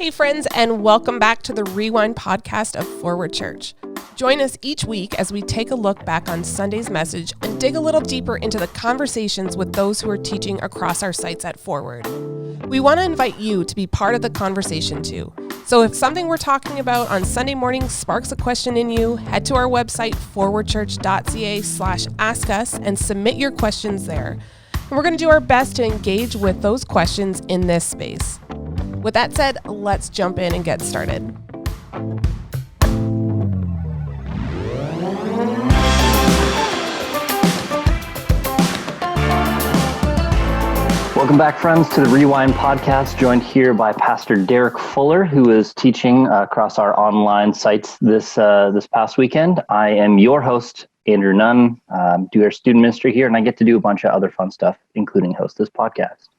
Hey friends, and welcome back to the Rewind podcast of Forward Church. Join us each week as we take a look back on Sunday's message and dig a little deeper into the conversations with those who are teaching across our sites at Forward. We want to invite you to be part of the conversation too. So if something we're talking about on Sunday morning sparks a question in you, head to our website, forwardchurch.ca/ask us, and submit your questions there. And we're going to do our best to engage with those questions in this space. With that said, let's jump in and get started. Welcome back, friends, to the Rewind podcast, joined here by Pastor Derek Fuller, who is teaching across our online sites this past weekend. I am your host, Andrew Nunn, do our student ministry here, and I get to do a bunch of other fun stuff, including host this podcast.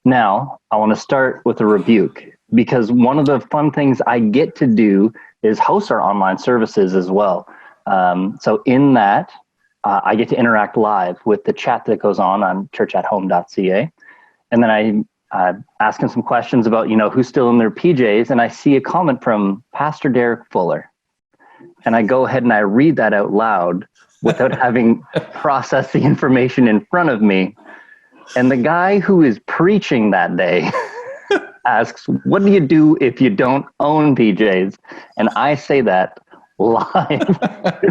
Now, I want to start with a rebuke, because one of the fun things I get to do is host our online services as well. So in that, I get to interact live with the chat that goes on churchathome.ca. And then I ask him some questions about, who's still in their PJs. And I see a comment from Pastor Derek Fuller. And I go ahead and I read that out loud without having processed the information in front of me. And the guy who is preaching that day asks, what do you do if you don't own PJs? And I say that live in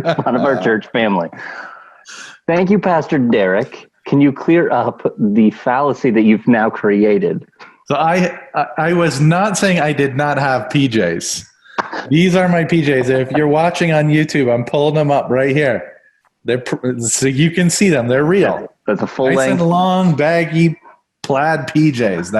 front of our church family. Thank you, Pastor Derek. Can you clear up the fallacy that you've now created? So I was not saying I did not have PJs. These are my PJs. If you're watching on YouTube, I'm pulling them up right here. So you can see them. They're real. That's a full nice length, and long, baggy plaid PJs.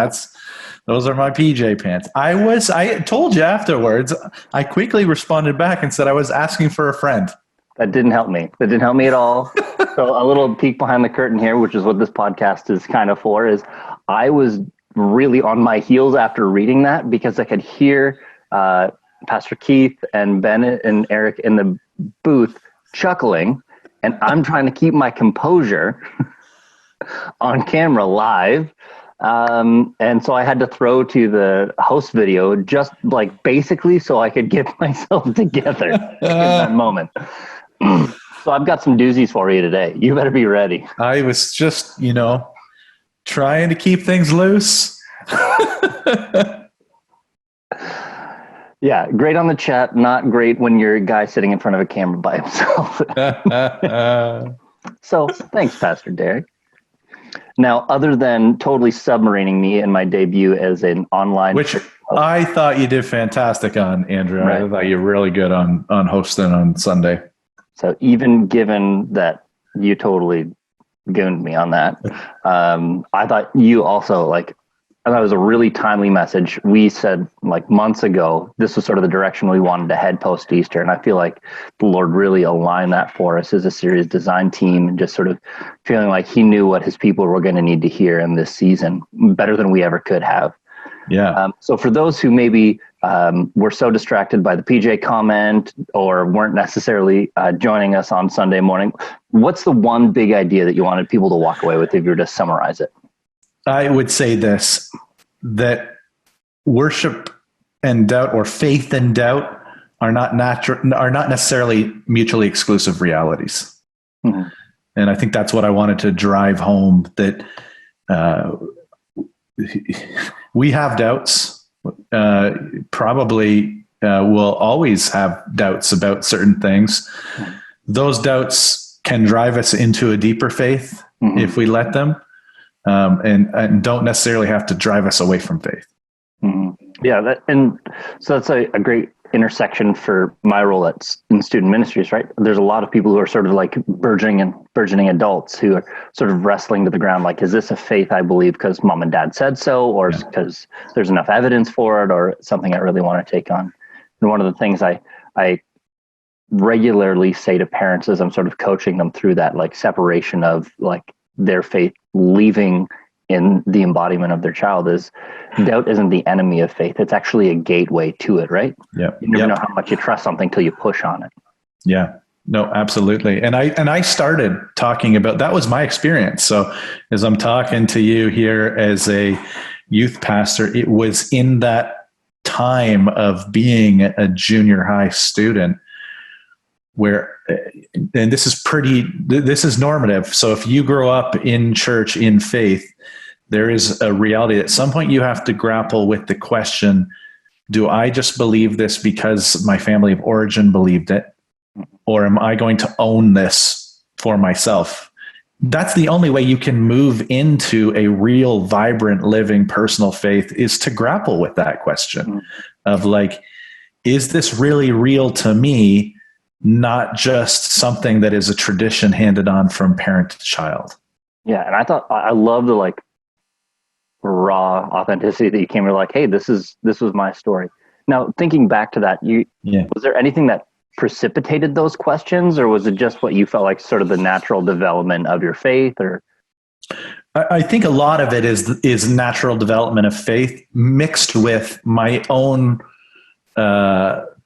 Those are my PJ pants. I told you afterwards. I quickly responded back and said I was asking for a friend. That didn't help me. That didn't help me at all. So a little peek behind the curtain here, which is what this podcast is kind of for, is I was really on my heels after reading that because I could hear Pastor Keith and Bennett and Eric in the booth chuckling, and I'm trying to keep my composure on camera live. And so I had to throw to the host video just like basically so I could get myself together in that moment. So I've got some doozies for you today. You better be ready. I was just, trying to keep things loose. Yeah, great on the chat, not great when you're a guy sitting in front of a camera by himself. So thanks, Pastor Derek. Now, other than totally submarining me in my debut as an online... Which I thought you did fantastic on, Andrew. Right. I thought you were really good on hosting on Sunday. So even given that you totally gooned me on that, I thought you also, that was a really timely message. We said months ago, this was sort of the direction we wanted to head post-Easter. And I feel like the Lord really aligned that for us as a series design team and just sort of feeling like he knew what his people were going to need to hear in this season better than we ever could have. Yeah. So for those who maybe were so distracted by the PJ comment or weren't necessarily joining us on Sunday morning, what's the one big idea that you wanted people to walk away with if you were to summarize it? I would say this, that worship and doubt or faith and doubt are not necessarily mutually exclusive realities. Mm-hmm. And I think that's what I wanted to drive home, that we have doubts, probably will always have doubts about certain things. Mm-hmm. Those doubts can drive us into a deeper faith if we let them. And don't necessarily have to drive us away from faith. Mm-hmm. Yeah, so that's a great intersection for my role in student ministries, right? There's a lot of people who are sort of like burgeoning adults who are sort of wrestling to the ground, like, is this a faith I believe because mom and dad said so, or because there's enough evidence for it, or something I really want to take on? And one of the things I regularly say to parents as I'm sort of coaching them through that separation of their faith leaving in the embodiment of their child is doubt isn't the enemy of faith. It's actually a gateway to it, right? Yeah. You never know how much you trust something till you push on it. Yeah. No, absolutely. And I started talking about, that was my experience. So as I'm talking to you here as a youth pastor, it was in that time of being a junior high student where, and this is normative. So if you grow up in church, in faith, there is a reality that at some point you have to grapple with the question, do I just believe this because my family of origin believed it? Or am I going to own this for myself? That's the only way you can move into a real, vibrant, living personal faith, is to grapple with that question of like, is this really real to me? Not just something that is a tradition handed on from parent to child. Yeah. And I love the like raw authenticity that you came to, like, hey, this was my story. Now, thinking back to that, was there anything that precipitated those questions, or was it just what you felt like sort of the natural development of your faith? Or I think a lot of it is natural development of faith mixed with my own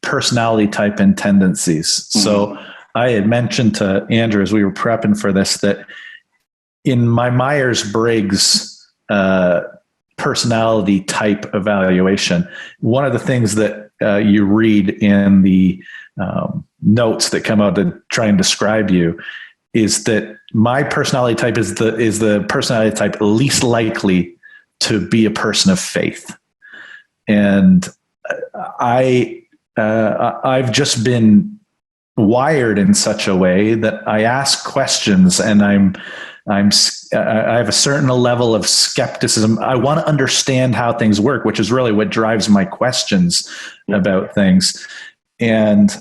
personality type and tendencies. Mm-hmm. So I had mentioned to Andrew as we were prepping for this that in my Myers-Briggs personality type evaluation, one of the things that you read in the notes that come out to try and describe you is that my personality type is the personality type least likely to be a person of faith. And I've just been wired in such a way that I ask questions, and I have a certain level of skepticism. I want to understand how things work, which is really what drives my questions about things. And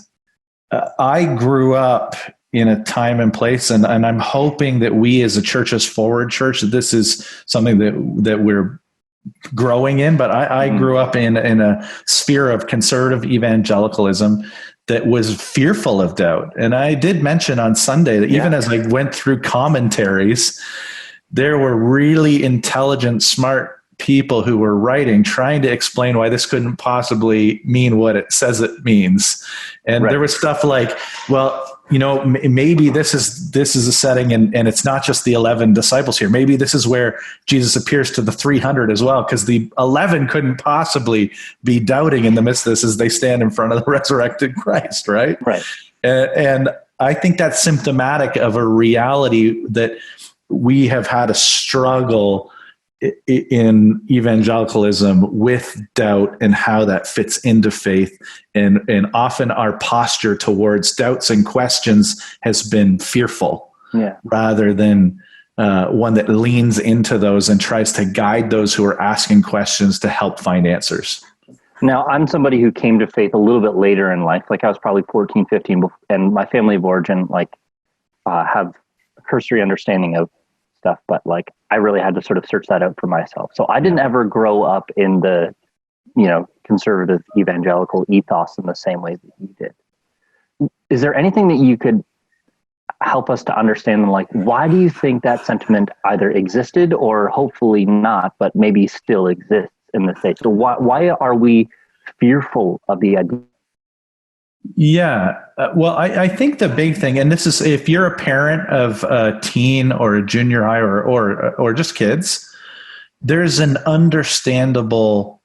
I grew up in a time and place, and I'm hoping that we as a church, as Forward Church, this is something that we're growing in. But I grew up in a sphere of conservative evangelicalism that was fearful of doubt. And I did mention on Sunday that even as I went through commentaries, there were really intelligent, smart people who were writing, trying to explain why this couldn't possibly mean what it says it means. And there was stuff like, well, maybe this is a setting and it's not just the 11 disciples here. Maybe this is where Jesus appears to the 300 as well, because the 11 couldn't possibly be doubting in the midst of this as they stand in front of the resurrected Christ, right? Right. And I think that's symptomatic of a reality that we have had a struggle in evangelicalism with doubt and how that fits into faith. And often our posture towards doubts and questions has been fearful rather than one that leans into those and tries to guide those who are asking questions to help find answers. Now, I'm somebody who came to faith a little bit later in life. Like I was probably 14, 15, and my family of origin, have a cursory understanding of stuff, but I really had to sort of search that out for myself. So I didn't ever grow up in the, conservative evangelical ethos in the same way that you did. Is there anything that you could help us to understand, why do you think that sentiment either existed or hopefully not, but maybe still exists in the States? So why are we fearful of the idea? Yeah. Well, I think the big thing, and this is if you're a parent of a teen or a junior high or just kids, there's an understandable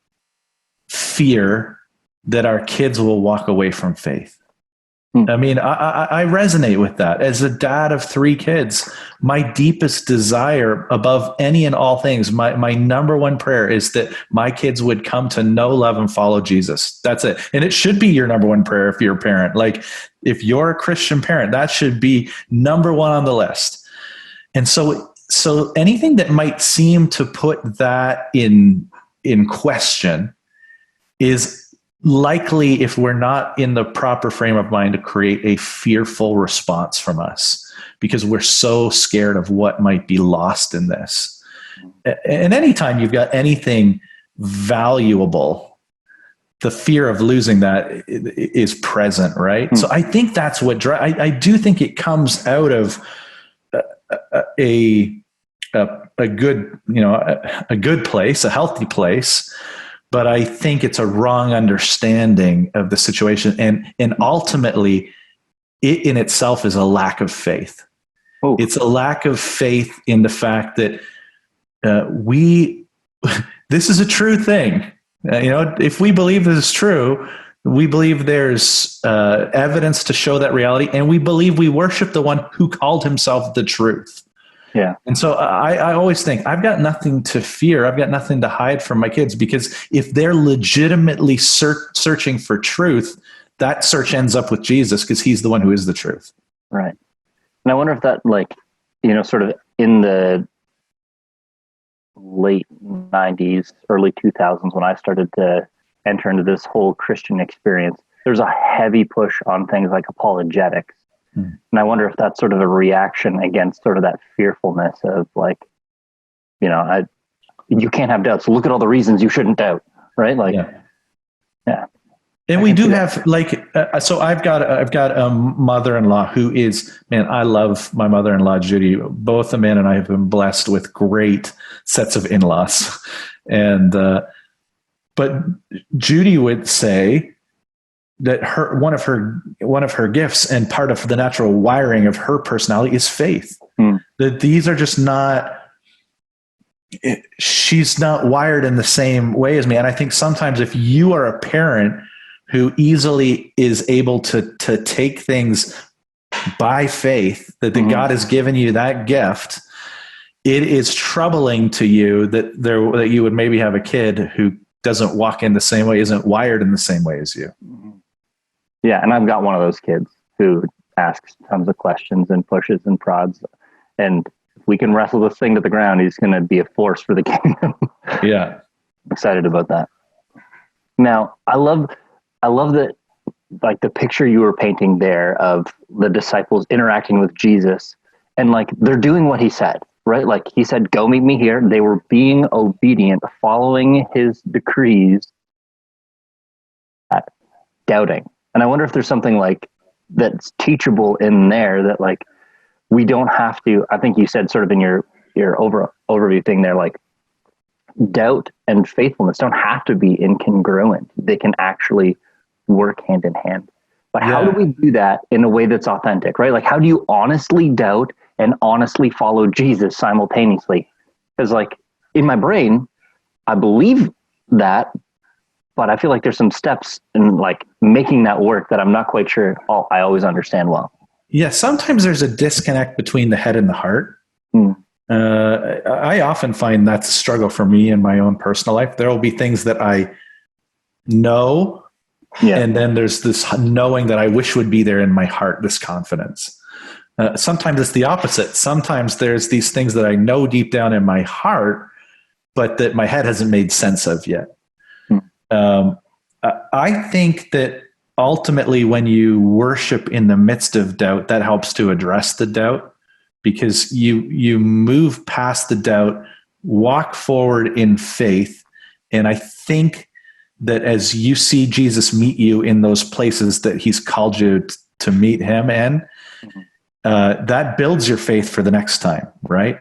fear that our kids will walk away from faith. I mean, I resonate with that. As a dad of 3 kids, my deepest desire above any and all things, my number one prayer is that my kids would come to know, love, and follow Jesus. That's it. And it should be your number one prayer if you're a parent. If you're a Christian parent, that should be number one on the list. And so anything that might seem to put that in question is likely, if we're not in the proper frame of mind, to create a fearful response from us because we're so scared of what might be lost in this. And anytime you've got anything valuable, the fear of losing that is present, right? So I think that's what I do think it comes out of a good, a good place, a healthy place. But I think it's a wrong understanding of the situation. And ultimately, it in itself is a lack of faith. Oh. It's a lack of faith in the fact that this is a true thing. If we believe this is true, we believe there's evidence to show that reality, and we believe we worship the one who called himself the truth. Yeah. And so I always think I've got nothing to fear. I've got nothing to hide from my kids, because if they're legitimately searching for truth, that search ends up with Jesus, because he's the one who is the truth. Right. And I wonder if that, sort of in the late 90s, early 2000s, when I started to enter into this whole Christian experience, there's a heavy push on things like apologetics. And I wonder if that's sort of a reaction against sort of that fearfulness of you can't have doubts. Look at all the reasons you shouldn't doubt, right? Yeah. And we do have so I've got a mother-in-law who is, man, I love my mother-in-law, Judy. Both Amanda and I have been blessed with great sets of in-laws. And, but Judy would say that one of her gifts and part of the natural wiring of her personality is faith. That these are just not, she's not wired in the same way as me. And I think sometimes if you are a parent who easily is able to take things by faith, that God has given you that gift, it is troubling to you that you would maybe have a kid who doesn't walk in the same way, isn't wired in the same way as you. Yeah, and I've got one of those kids who asks tons of questions and pushes and prods, and if we can wrestle this thing to the ground, he's going to be a force for the kingdom. Yeah, I'm excited about that. Now, I love that, like the picture you were painting there of the disciples interacting with Jesus, and like they're doing what he said, right? Like he said, "Go meet me here." They were being obedient, following his decrees, doubting. And I wonder if there's something like that's teachable in there, that like we don't have to. I think you said sort of in your overview thing there, like doubt and faithfulness don't have to be incongruent. They can actually work hand in hand. But how do we do that in a way that's authentic, right? Like how do you honestly doubt and honestly follow Jesus simultaneously? Because like in my brain, I believe that, but I feel like there's some steps in like making that work that I'm not quite sure I always understand well. Yeah, sometimes there's a disconnect between the head and the heart. I often find that's a struggle for me in my own personal life. There will be things that I know, and then there's this knowing that I wish would be there in my heart, this confidence. Sometimes it's the opposite. Sometimes there's these things that I know deep down in my heart, but that my head hasn't made sense of yet. I think that ultimately when you worship in the midst of doubt, that helps to address the doubt, because you move past the doubt, walk forward in faith. And I think that as you see Jesus meet you in those places that he's called you to meet him in, that builds your faith for the next time, right?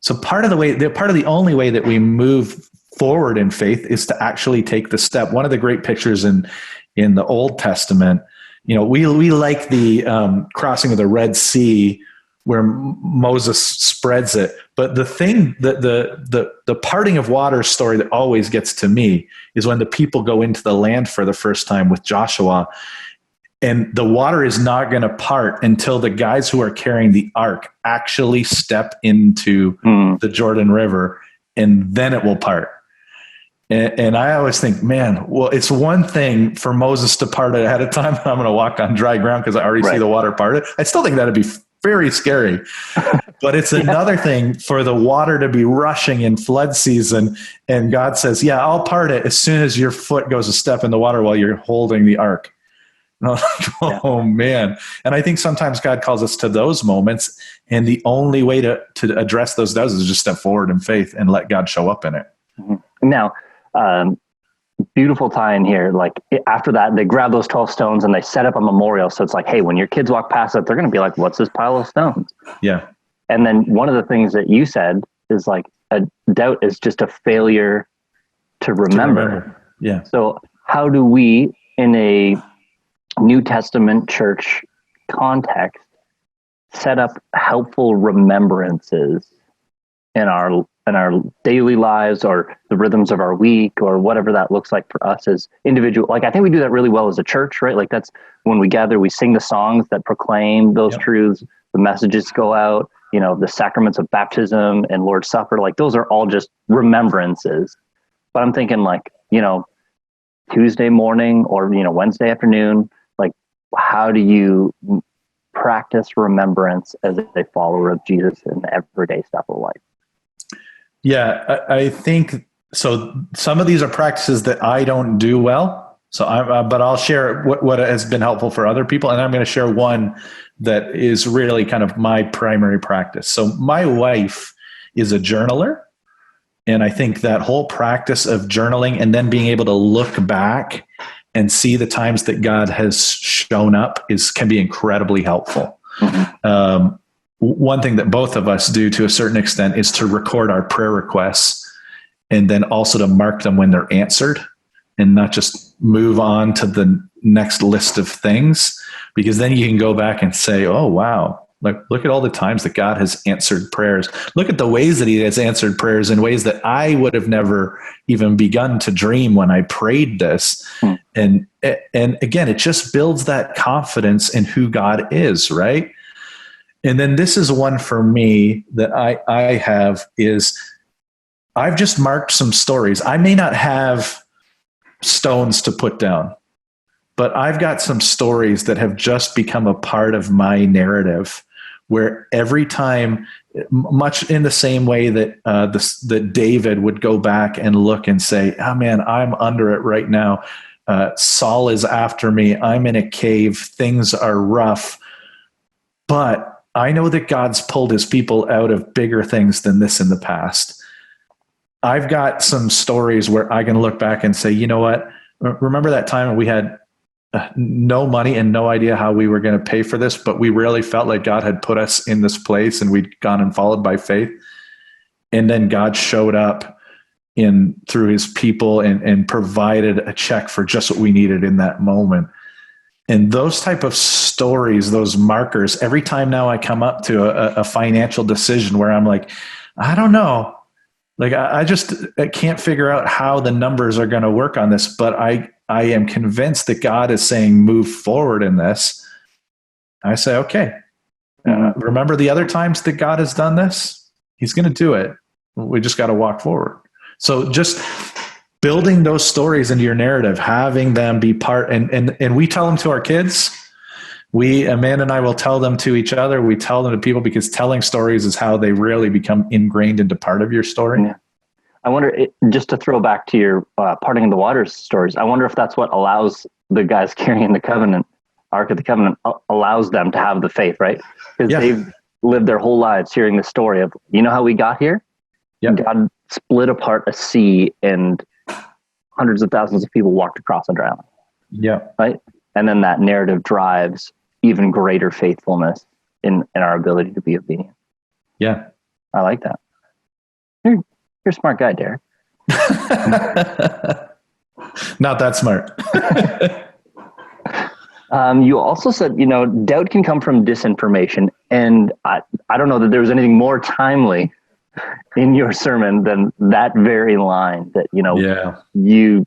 So part of the only way that we move forward in faith is to actually take the step. One of the great pictures in the Old Testament, we like the crossing of the Red Sea where Moses spreads it. But the thing that the parting of water story that always gets to me is when the people go into the land for the first time with Joshua, and the water is not going to part until the guys who are carrying the ark actually step into the Jordan River, and then it will part. And I always think, man, well, it's one thing for Moses to part it ahead of time. I'm going to walk on dry ground because I already see the water parted. I still think that'd be very scary. But it's another thing for the water to be rushing in flood season. And God says, yeah, I'll part it as soon as your foot goes a step in the water while you're holding the ark. And I'm like, oh, man. And I think sometimes God calls us to those moments. And the only way to address those doubts is just step forward in faith and let God show up in it. Now, beautiful tie in here. Like after that, they grab those 12 stones and they set up a memorial. So it's like, hey, when your kids walk past it, they're going to be like, what's this pile of stones? Yeah. And then one of the things that you said is like a doubt is just a failure to remember. Yeah. So how do we, in a New Testament church context, set up helpful remembrances in our in our daily lives or the rhythms of our week or whatever that looks like for us as individual. Like, I think we do that really well as a church, right? Like, that's when we gather, we sing the songs that proclaim those truths, the messages go out, the sacraments of baptism and Lord's Supper, like those are all just remembrances. But I'm thinking like, Tuesday morning or, Wednesday afternoon, like, how do you practice remembrance as a follower of Jesus in the everyday stuff of life? Yeah, I think so. Some of these are practices that I don't do well. So but I'll share what has been helpful for other people. And I'm going to share one that is really kind of my primary practice. So my wife is a journaler. And I think that whole practice of journaling and then being able to look back and see the times that God has shown up can be incredibly helpful. One thing that both of us do to a certain extent is to record our prayer requests and then also to mark them when they're answered and not just move on to the next list of things, because then you can go back and say, oh, wow. Like, look at all the times that God has answered prayers. Look at the ways that he has answered prayers in ways that I would have never even begun to dream when I prayed this. And again, it just builds that confidence in who God is, right? And then this is one for me that I have is I've just marked some stories. I may not have stones to put down, but I've got some stories that have just become a part of my narrative, where every time, much in the same way that that David would go back and look and say, oh man, I'm under it right now. Saul is after me. I'm in a cave. Things are rough. But I know that God's pulled his people out of bigger things than this in the past. I've got some stories where I can look back and say, you know what? Remember that time when we had no money and no idea how we were going to pay for this, but we really felt like God had put us in this place and we'd gone and followed by faith. And then God showed up through his people and provided a check for just what we needed in that moment. And those type of stories, those markers, every time now I come up to a financial decision where I'm like, I don't know, like I can't figure out how the numbers are going to work on this, but I am convinced that God is saying, move forward in this. I say, okay, remember the other times that God has done this? He's going to do it. We just got to walk forward. So just building those stories into your narrative, having them be part, and we tell them to our kids. Amanda and I will tell them to each other. We tell them to people, because telling stories is how they really become ingrained into part of your story. Yeah. I wonder, just to throw back to your parting of the waters stories, I wonder if that's what allows the guys carrying the covenant, Ark of the Covenant, allows them to have the faith, right? Because they've lived their whole lives hearing the story of, how we got here? Yep. God split apart a sea and hundreds of thousands of people walked across a dry land. Yeah. Right? And then that narrative drives even greater faithfulness in our ability to be obedient. Yeah. I like that. You're a smart guy, Derek. Not that smart. You also said, doubt can come from disinformation. And I don't know that there was anything more timely in your sermon than that very line that, you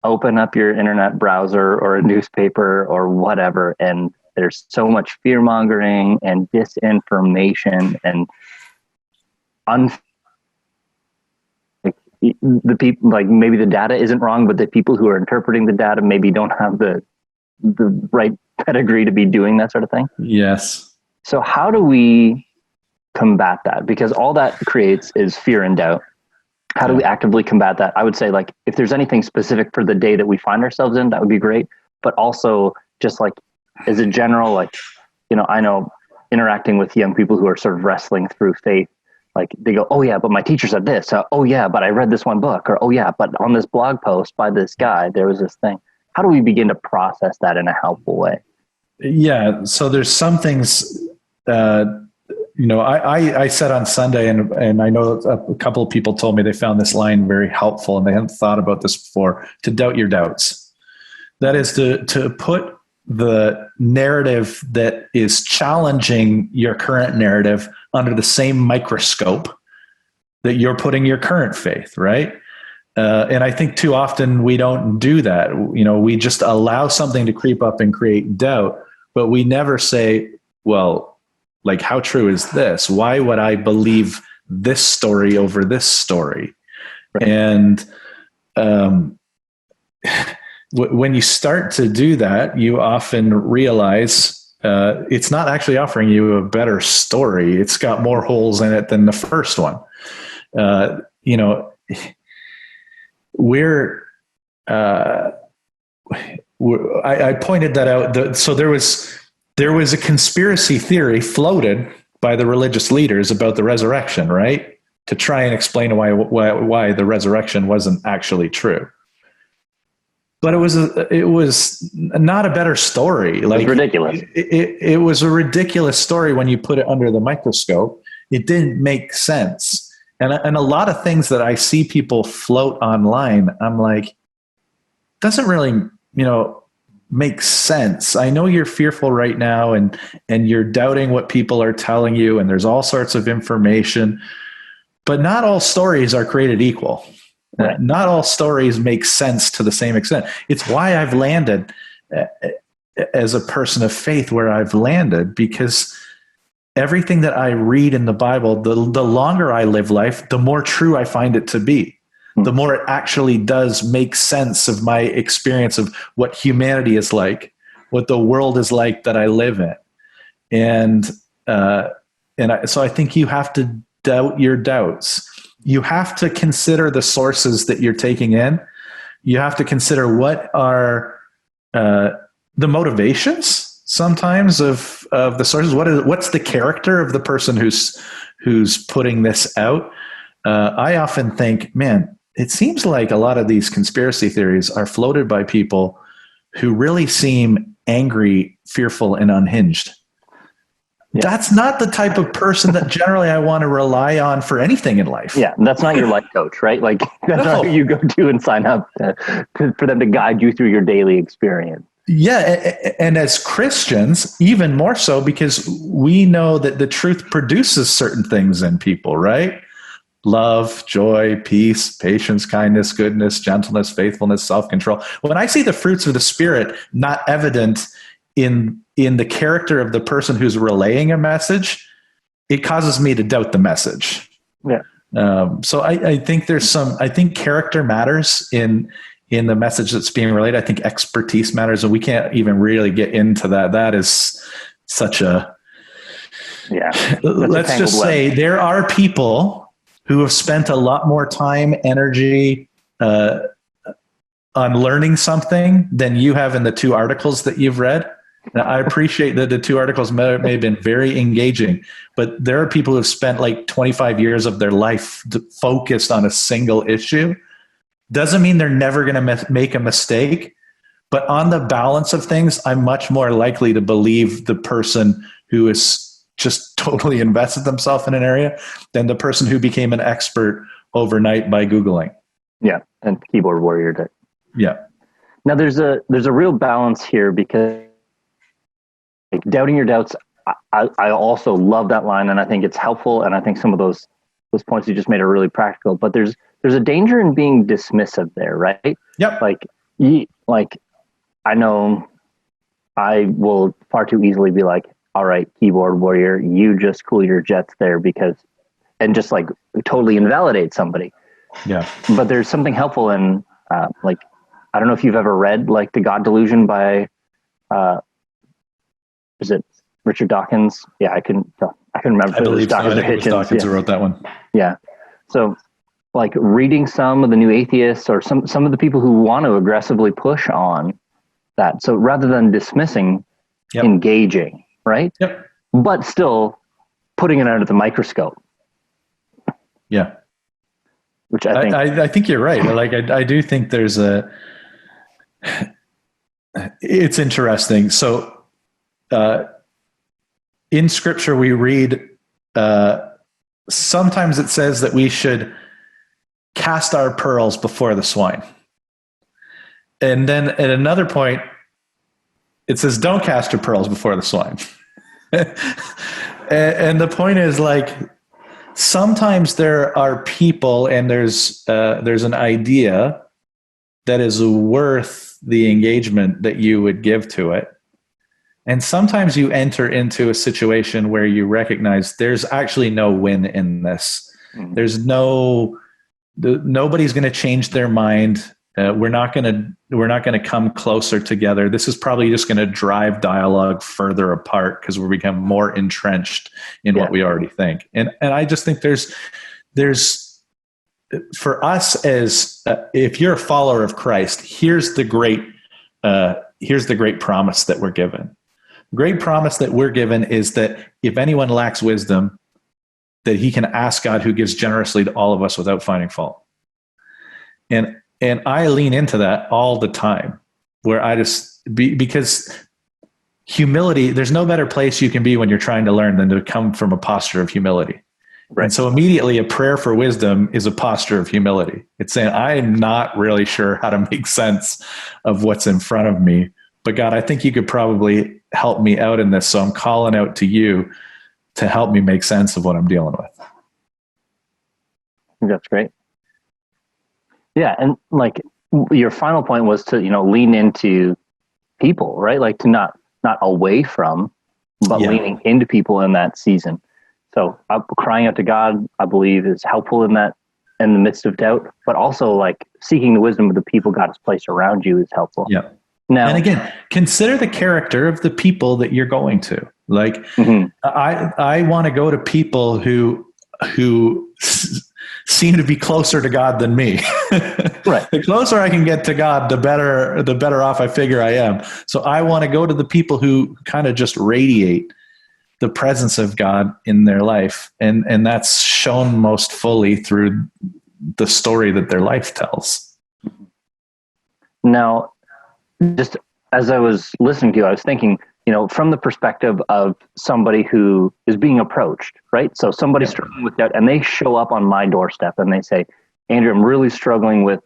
open up your internet browser or a newspaper or whatever, and there's so much fear mongering and disinformation and the people, like, maybe the data isn't wrong, but the people who are interpreting the data maybe don't have the right pedigree to be doing that sort of thing. Yes. So how do we combat that? Because all that creates is fear and doubt. How do we actively combat that? I would say, like, if there's anything specific for the day that we find ourselves in, that would be great. But also just like as a general, like, I know interacting with young people who are sort of wrestling through faith, like they go, oh yeah, but my teacher said this. Oh yeah, but I read this one book. Or, oh yeah, but on this blog post by this guy, there was this thing. How do we begin to process that in a helpful way? Yeah. So there's some things, I said on Sunday, and I know a couple of people told me they found this line very helpful and they hadn't thought about this before, to doubt your doubts. That is to put the narrative that is challenging your current narrative under the same microscope that you're putting your current faith, right? And I think too often we don't do that. We just allow something to creep up and create doubt, but we never say, well, like, how true is this? Why would I believe this story over this story? Right. And when you start to do that, you often realize it's not actually offering you a better story. It's got more holes in it than the first one. I pointed that out. So there was a conspiracy theory floated by the religious leaders about the resurrection, right? To try and explain why the resurrection wasn't actually true. But it was not a better story. Like, it was ridiculous. It was a ridiculous story when you put it under the microscope. It didn't make sense. And a lot of things that I see people float online, I'm like, doesn't really, make sense. I know you're fearful right now and you're doubting what people are telling you, and there's all sorts of information, but not all stories are created equal. Right. Not all stories make sense to the same extent. It's why I've landed as a person of faith where I've landed, because everything that I read in the Bible, the longer I live life, the more true I find it to be. The more it actually does make sense of my experience of what humanity is like, what the world is like that I live in. So I think you have to doubt your doubts. You have to consider the sources that you're taking in. You have to consider what are the motivations sometimes of the sources. What's the character of the person who's putting this out? I often think, man, it seems like a lot of these conspiracy theories are floated by people who really seem angry, fearful, and unhinged. Yeah. That's not the type of person that generally I want to rely on for anything in life. Yeah, that's not your life coach, right? Like, that's not who you go to and sign up for them to guide you through your daily experience. Yeah, and as Christians, even more so, because we know that the truth produces certain things in people, right? Love, joy, peace, patience, kindness, goodness, gentleness, faithfulness, self-control. When I see the fruits of the Spirit not evident in the character of the person who's relaying a message, it causes me to doubt the message. Yeah. So I think I think character matters in the message that's being relayed. I think expertise matters, and we can't even really get into that. That is such a, let's just say there are people who have spent a lot more time, energy, on learning something than you have in the 2 articles that you've read. Now, I appreciate that the 2 articles may have been very engaging, but there are people who have spent like 25 years of their life focused on a single issue. Doesn't mean they're never going to make a mistake, but on the balance of things, I'm much more likely to believe the person who is just totally invested themselves in an area than the person who became an expert overnight by Googling. Yeah, and keyboard warrior did. Yeah. Now there's a real balance here, because like, doubting your doubts, I also love that line, and I think it's helpful, and I think some of those points you just made are really practical. But there's a danger in being dismissive there, right? Yep. Like I know I will far too easily be like, all right, keyboard warrior, you just cool your jets there, and just like totally invalidate somebody. Yeah. But there's something helpful in I don't know if you've ever read like The God Delusion by is it Richard Dawkins? Yeah, I couldn't remember. I believe so. I think it was Dawkins who wrote that one. Yeah. So like reading some of the New Atheists or some of the people who want to aggressively push on that. So rather than dismissing, engaging, right? Yep. But still putting it under the microscope. Yeah. Which I think you're right. Like, I do think there's it's interesting. So, in scripture, we read, sometimes it says that we should cast our pearls before the swine. And then at another point, it says, don't cast your pearls before the swine. And the point is, like, sometimes there are people and there's an idea that is worth the engagement that you would give to it. And sometimes you enter into a situation where you recognize there's actually no win in this. Mm-hmm. There's nobody's going to change their mind. We're not going to come closer together. This is probably just going to drive dialogue further apart because we become more entrenched in what we already think. And I just think there's for us as if you're a follower of Christ, here's the great promise that we're given. Great promise that we're given is that if anyone lacks wisdom, that he can ask God, who gives generously to all of us without finding fault. And I lean into that all the time, where because humility, there's no better place you can be when you're trying to learn than to come from a posture of humility. Right. And so immediately a prayer for wisdom is a posture of humility. It's saying, I'm not really sure how to make sense of what's in front of me, but God, I think you could probably help me out in this. So I'm calling out to you to help me make sense of what I'm dealing with. I think that's great. Yeah. And like your final point was to, lean into people, right? Like to not away from, but leaning into people in that season. So crying out to God, I believe, is helpful in the midst of doubt, but also like seeking the wisdom of the people God has placed around you is helpful. Yeah. Now, and again, consider the character of the people that you're going to. Like, mm-hmm. I want to go to people who seem to be closer to God than me. Right. The closer I can get to God, the better off I figure I am. So I want to go to the people who kind of just radiate the presence of God in their life. And that's shown most fully through the story that their life tells. Now, just as I was listening to you, I was thinking, from the perspective of somebody who is being approached, right? So somebody's struggling with doubt and they show up on my doorstep and they say, Andrew, I'm really struggling with,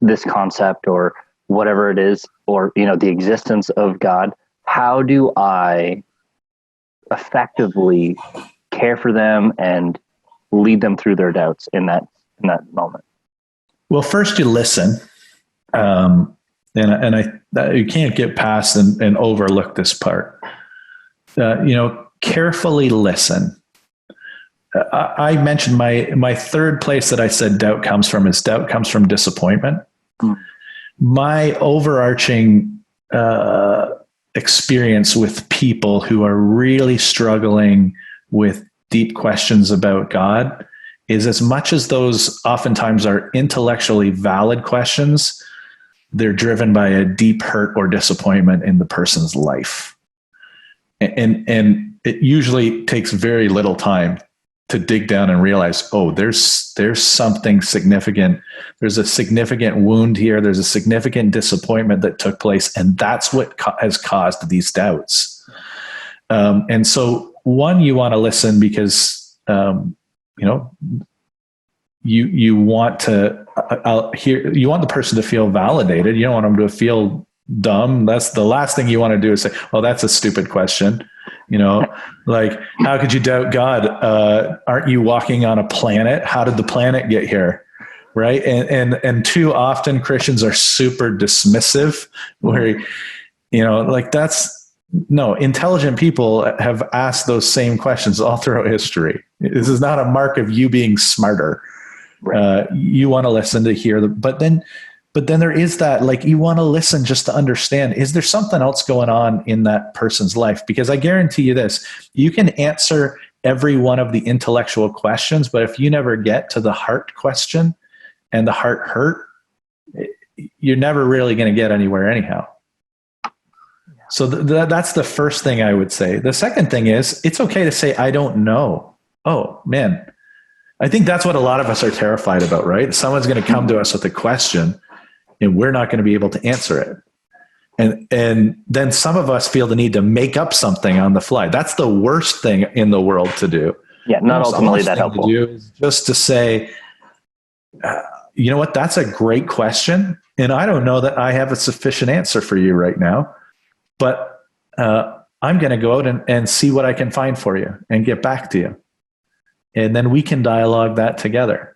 this concept or whatever it is, or, the existence of God. How do I effectively care for them and lead them through their doubts in that moment? Well, first you listen. You can't get past and overlook this part. Carefully listen. I mentioned my third place that I said doubt comes from disappointment. Mm. My overarching experience with people who are really struggling with deep questions about God is, as much as those oftentimes are intellectually valid questions, they're driven by a deep hurt or disappointment in the person's life. And it usually takes very little time to dig down and realize, oh, there's something significant. There's a significant wound here. There's a significant disappointment that took place. And that's what has caused these doubts. And so one, you want to listen because, you want to you want the person to feel validated. You don't want them to feel dumb. That's the last thing you want to do is say, oh, that's a stupid question. Like, how could you doubt God? Aren't you walking on a planet? How did the planet get here? Right. And too often Christians are super dismissive where, intelligent people have asked those same questions all throughout history. This is not a mark of you being smarter. Right. You want to listen to hear but then there is that, like, you want to listen just to understand, is there something else going on in that person's life? Because I guarantee you this, you can answer every one of the intellectual questions, but if you never get to the heart question and the heart hurt, you're never really going to get anywhere anyhow. So that's the first thing I would say. The second thing is, it's okay to say, I don't know. Oh, man. I think that's what a lot of us are terrified about, right? Someone's going to come to us with a question and we're not going to be able to answer it. And then some of us feel the need to make up something on the fly. That's the worst thing in the world to do. Yeah, not ultimately that helpful. To do is just to say, you know what, that's a great question. And I don't know that I have a sufficient answer for you right now, but I'm going to go out and see what I can find for you and get back to you. And then we can dialogue that together.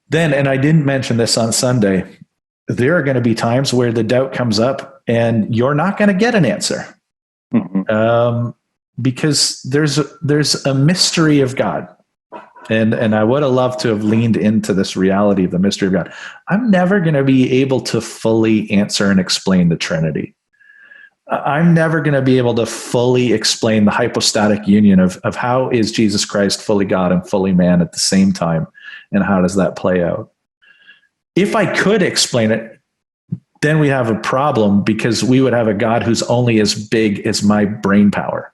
Then, and I didn't mention this on Sunday, there are going to be times where the doubt comes up and you're not going to get an answer. Because there's a mystery of God. And I would have loved to have leaned into this reality of the mystery of God. I'm never going to be able to fully answer and explain the Trinity. I'm never going to be able to fully explain the hypostatic union of how is Jesus Christ fully God and fully man at the same time, and how does that play out. If I could explain it, then we have a problem, because we would have a God who's only as big as my brain power.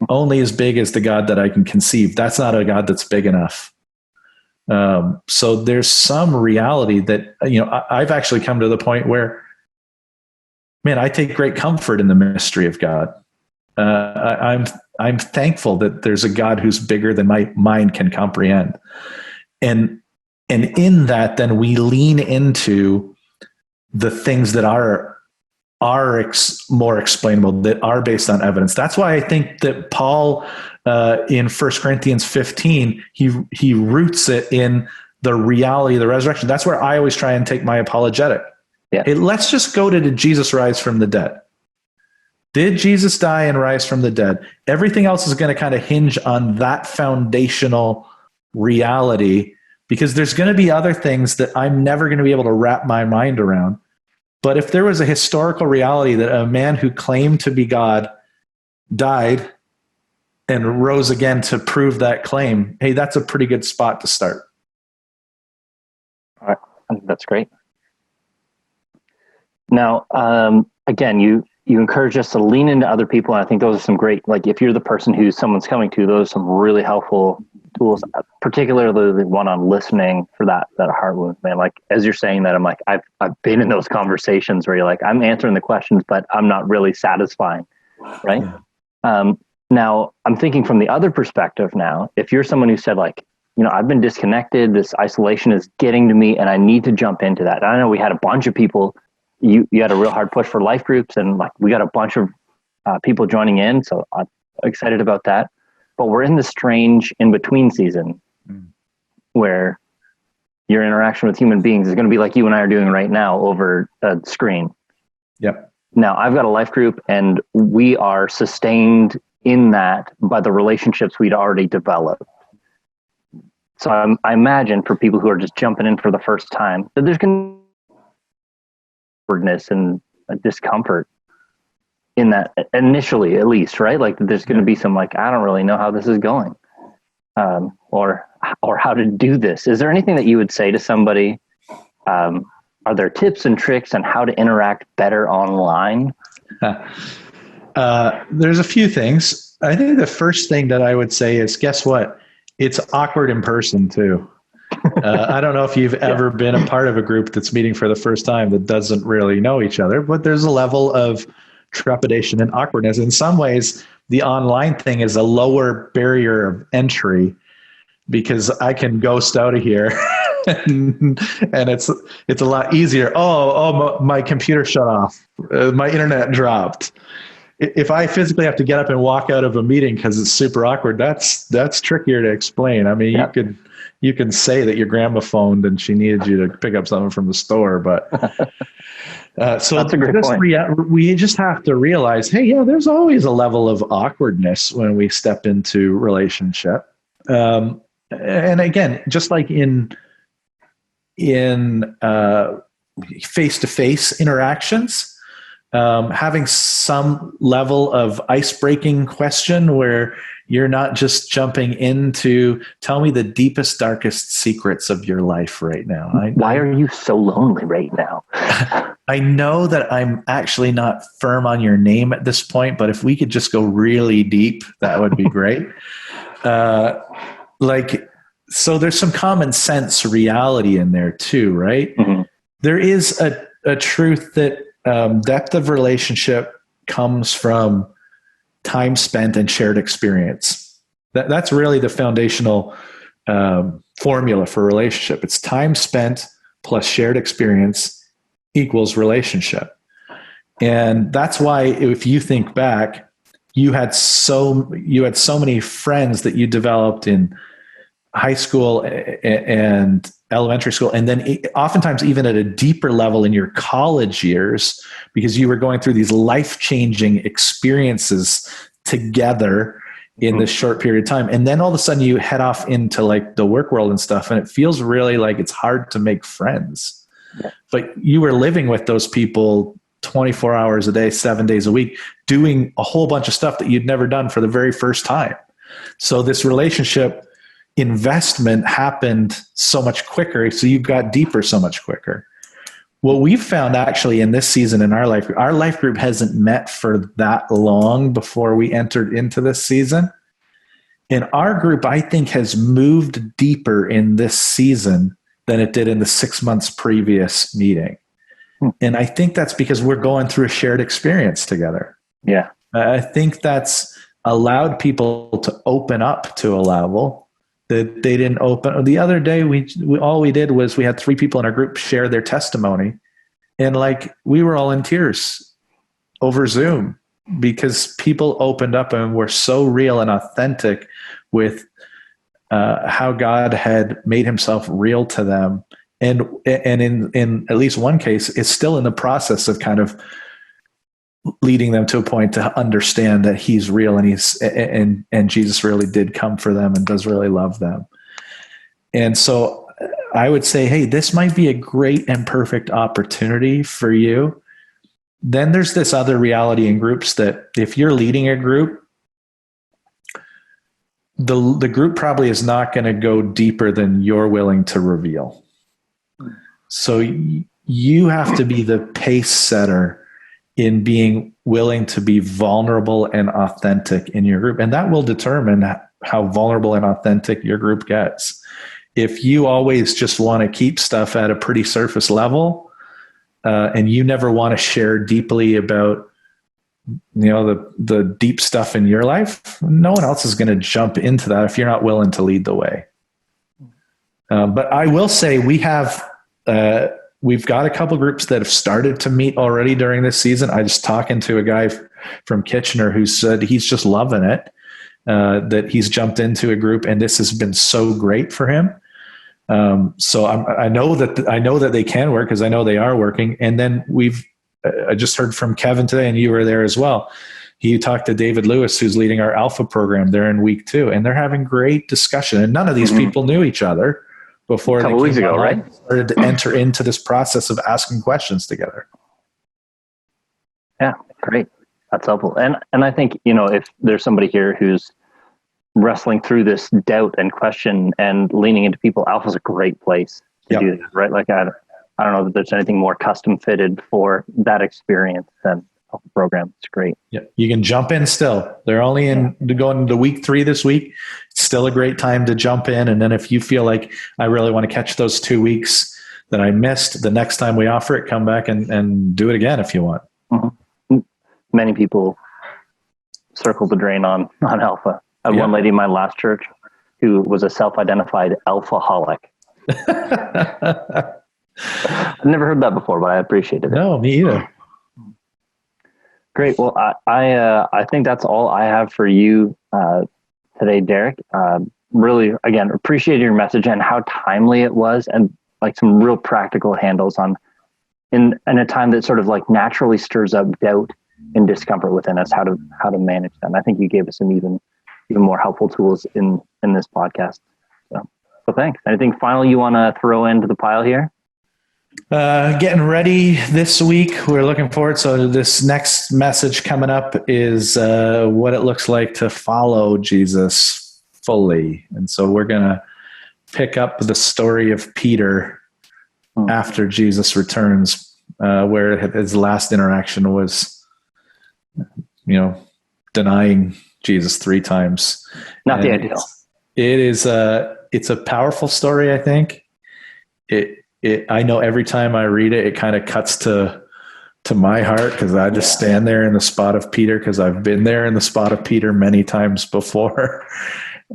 Only as big as the God that I can conceive. That's not a God that's big enough. So there's some reality that, I've actually come to the point where, man, I take great comfort in the mystery of God. I'm thankful that there's a God who's bigger than my mind can comprehend. And in that, then we lean into the things that are more explainable, that are based on evidence. That's why I think that Paul, in 1 Corinthians 15, he roots it in the reality of the resurrection. That's where I always try and take my apologetic. Yeah. Let's just go to, did Jesus rise from the dead? Did Jesus die and rise from the dead? Everything else is going to kind of hinge on that foundational reality, because there's going to be other things that I'm never going to be able to wrap my mind around. But if there was a historical reality that a man who claimed to be God died and rose again to prove that claim, hey, that's a pretty good spot to start. All right. I think that's great. Now, again, you encourage us to lean into other people. And I think those are some great, like if you're the person who someone's coming to, those are some really helpful tools, particularly the one on listening for that heart wound, man. Like, as you're saying that, I'm like, I've been in those conversations where you're like, I'm answering the questions, but I'm not really satisfying. Right. Yeah. Now I'm thinking from the other perspective now, if you're someone who said like, I've been disconnected, this isolation is getting to me and I need to jump into that. And I know we had a bunch of people, you had a real hard push for life groups, and like we got a bunch of people joining in. So I'm excited about that. But we're in the strange in-between season where your interaction with human beings is going to be like you and I are doing right now over a screen. Yep. Now, I've got a life group, and we are sustained in that by the relationships we'd already developed. So I imagine for people who are just jumping in for the first time, that there's going to be awkwardness and a discomfort in that initially, at least, right? Like there's going to be some like, I don't really know how this is going, or how to do this. Is there anything that you would say to somebody? Are there tips and tricks on how to interact better online? There's a few things. I think the first thing that I would say is, guess what? It's awkward in person too. I don't know if you've ever been a part of a group that's meeting for the first time that doesn't really know each other, but there's a level of trepidation and awkwardness. In some ways, the online thing is a lower barrier of entry, because I can ghost out of here and it's a lot easier. My computer shut off. My internet dropped. If I physically have to get up and walk out of a meeting because it's super awkward, that's trickier to explain. I mean, you can say that your grandma phoned and she needed you to pick up something from the store, but so that's a great point. We just have to realize, hey, there's always a level of awkwardness when we step into relationship. And again, just like in face-to-face interactions, having some level of ice-breaking question where you're not just jumping into, tell me the deepest, darkest secrets of your life right now. Why are you so lonely right now? I know that I'm actually not firm on your name at this point, but if we could just go really deep, that would be great. So there's some common sense reality in there too, right? Mm-hmm. There is a truth that depth of relationship comes from time spent and shared experience. That's really the foundational formula for relationship. It's time spent plus shared experience equals relationship. And that's why if you think back, you had so many friends that you developed in high school and elementary school, and then oftentimes even at a deeper level in your college years, because you were going through these life-changing experiences together in this short period of time. And then all of a sudden you head off into like the work world and stuff, and it feels really like it's hard to make friends. Yeah. But you were living with those people 24 hours a day, 7 days a week, doing a whole bunch of stuff that you'd never done for the very first time. So this relationship investment happened so much quicker. So you got deeper so much quicker. What we've found actually in this season in our life group hasn't met for that long before we entered into this season. And our group, I think, has moved deeper in this season than it did in the 6 months previous meeting. And I think that's because we're going through a shared experience together. Yeah. I think that's allowed people to open up to a level that they didn't open. The other day, we all we did was we had 3 people in our group share their testimony. And like, we were all in tears over Zoom because people opened up and were so real and authentic with how God had made himself real to them. And in at least one case, is still in the process of kind of leading them to a point to understand that he's real and Jesus really did come for them and does really love them. And so I would say, hey, this might be a great and perfect opportunity for you. Then there's this other reality in groups that if you're leading a group, the group probably is not going to go deeper than you're willing to reveal. So you have to be the pace setter in being willing to be vulnerable and authentic in your group. And that will determine how vulnerable and authentic your group gets. If you always just want to keep stuff at a pretty surface level, and you never want to share deeply about, the deep stuff in your life, no one else is going to jump into that if you're not willing to lead the way. But I will say we've got a couple groups that have started to meet already during this season. I was talking to a guy from Kitchener who said he's just loving it, that he's jumped into a group and this has been so great for him. So I know that they can work because I know they are working. And then I just heard from Kevin today, and you were there as well. He talked to David Lewis, who's leading our Alpha program. They're in week 2, and they're having great discussion. And none of these people knew each other before. A couple weeks ago, right? Started to enter into this process of asking questions together. Yeah, great. That's helpful. And I think, if there's somebody here who's wrestling through this doubt and question and leaning into people, Alpha's a great place to do that, right? Like, I don't know that there's anything more custom fitted for that experience than Alpha program. It's great. Yeah, you can jump in still. They're only going into week 3 this week. It's still a great time to jump in. And then if you feel like I really want to catch those 2 weeks that I missed, the next time we offer it, come back and do it again if you want. Mm-hmm. Many people circle the drain on Alpha. I had one lady in my last church who was a self-identified alphaholic. I've never heard that before, but I appreciated it. No, me either. Great. Well, I think that's all I have for you today, Derek. Really, again, appreciate your message and how timely it was, and like some real practical handles on in a time that sort of like naturally stirs up doubt and discomfort within us, how to manage them. I think you gave us some even more helpful tools in this podcast. So thanks. Anything final you want to throw into the pile here? Getting ready this week. We're looking forward. So this next message coming up is what it looks like to follow Jesus fully. And so we're going to pick up the story of Peter after Jesus returns, where his last interaction was, denying Jesus 3 times. Not the ideal. It's a powerful story. I think I know every time I read it, it kind of cuts to my heart, because I just stand there in the spot of Peter, because I've been there in the spot of Peter many times before.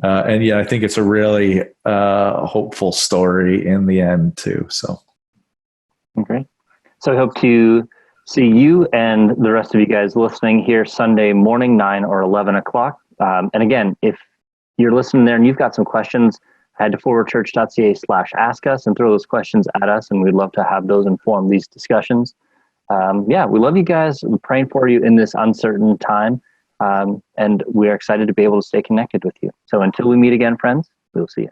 I think it's a really hopeful story in the end too. So. Okay. So I hope to see you and the rest of you guys listening here Sunday morning, 9 or 11 o'clock. And again, if you're listening there and you've got some questions, head to forwardchurch.ca/ask us and throw those questions at us. And we'd love to have those inform these discussions. We love you guys. We're praying for you in this uncertain time. And we're excited to be able to stay connected with you. So until we meet again, friends, we'll see you.